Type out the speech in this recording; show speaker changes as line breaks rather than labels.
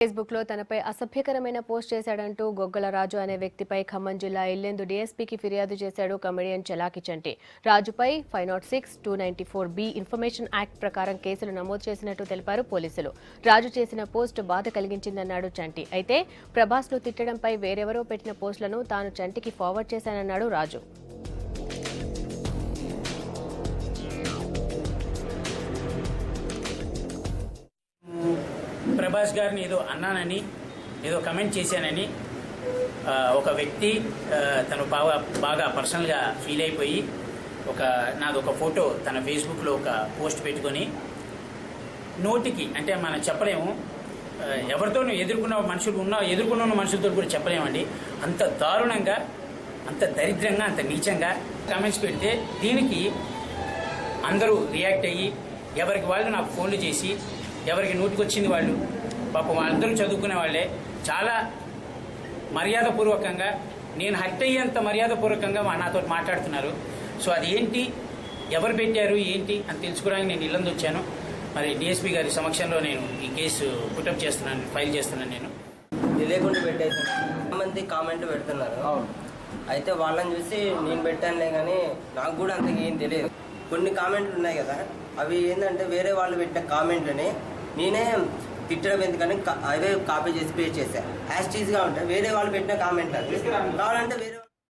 Facebook లో తనపై అసభ్యకరమైన పోస్ట్ చేశాడంటూ గొగ్గల రాజు అనే వ్యక్తిపై ఖమ్మం జిల్లా ఇల్లెందు డీఎస్పీకి ఫిర్యాదు చేశాడు కమెడియన్ చలాకి చంటి. రాజుపై 506, 294B ఇన్ఫర్మేషన్ యాక్ట్ ప్రకారం కేసులు నమోదు చేసినట్టు తెలిపారు పోలీసులు. రాజు చేసిన పోస్ట్ బాధ కలిగించిందన్నాడు చంటి. అయితే ప్రభాస్ ను తిట్టడంపై వేరెవరో పెట్టిన పోస్టులను తాను చంటికి ఫార్వర్డ్ చేశానన్నాడు రాజు.
ప్రభాస్ గారిని ఏదో అన్నానని ఏదో కమెంట్ చేశానని ఒక వ్యక్తి తను బాగా పర్సనల్గా ఫీల్ అయిపోయి నాదొక ఫోటో తన ఫేస్బుక్లో ఒక పోస్ట్ పెట్టుకొని నోటికి అంటే మనం చెప్పలేము, ఎవరితోనూ ఎదుర్కొన్న మనుషులతో కూడా చెప్పలేమండి. అంత దారుణంగా, అంత దరిద్రంగా, అంత నీచంగా కామెంట్స్ పెడితే దీనికి అందరూ రియాక్ట్ అయ్యి ఎవరికి వాళ్ళు నాకు ఫోన్లు చేసి ఎవరికి నోటికొచ్చింది వాళ్ళు పాపం వాళ్ళందరూ చదువుకునే వాళ్ళే చాలా మర్యాదపూర్వకంగా, నేను హర్ట్ అయ్యేంత మర్యాదపూర్వకంగా నాతో మాట్లాడుతున్నారు. సో అది ఏంటి, ఎవరు పెట్టారు ఏంటి అని తెలుసుకోవడానికి నేను ఇల్లందు వచ్చాను. మరి డిఎస్పీ గారి సమక్షంలో నేను ఈ కేసు పుటప్ చేస్తున్నాను, ఫైల్ చేస్తున్నాను. నేను
తెలియకుండా పెట్టేసాను. చాలామంది కామెంట్ పెడుతున్నారు. అయితే వాళ్ళని చూసి నేను పెట్టానులే, కానీ నాకు కూడా అంతగా ఏం తెలియదు. కొన్ని కామెంట్లు ఉన్నాయి కదా, అవి ఏంటంటే వేరే వాళ్ళు పెట్టిన కామెంట్లని నేనే తిట్టడం ఎందుకని అవే కాపీ చేసి పేస్ట్ చేశాను. యాజ్ టీజ్గా ఉంటాయి వేరే వాళ్ళు పెట్టిన కామెంట్లు. కావాలంటే వేరే